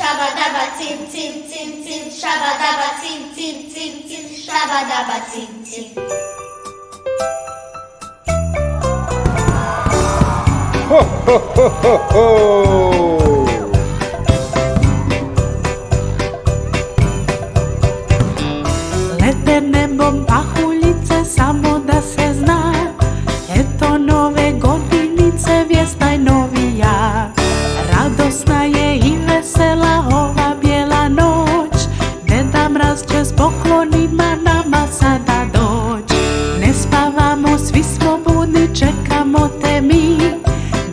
shabadaba cim cim cim cim, shabadaba cim cim cim cim, shabadaba cim cim. Ho, ho, ho, ho, ho. Lete nebom pahuljice, samo da se zna, eto nove godinice, vijest najnovija. Radosna je i vesela ova bijela noć, Deda Mraz će s poklonima nama sada doć. Ne spavamo, svi smo budni, čekamo te mi,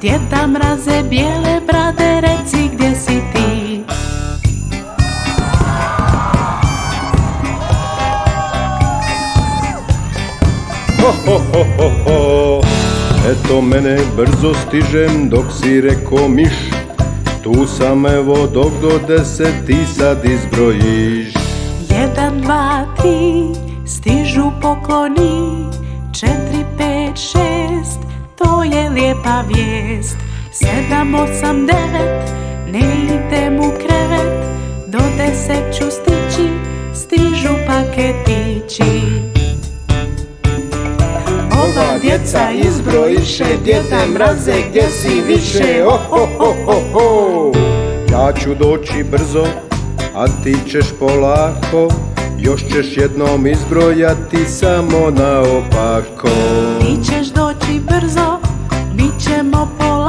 Djeda Mraze bijele brade, reci gdje si ti. Ho, ho, ho, ho, ho. Eto mene, brzo stižem dok si reko miš. Tu sam evo dok do 10 ti sad izbrojiš. 1, 2, 3, stižu pokloni, 4, 5, 6, to je lijepa vijest. 7, 8, 9, ne idem u krevet, do 10 ću stići, stižu paketići. Ova djeca izbrojiše, Djede Mraze gdje si više. Oh, ho, ho, ho, ho. Ja ću doći brzo, a ti ćeš polako, još ćeš jednom izbrojati samo naopako. Ti ćeš doći brzo, mi ćemo polako.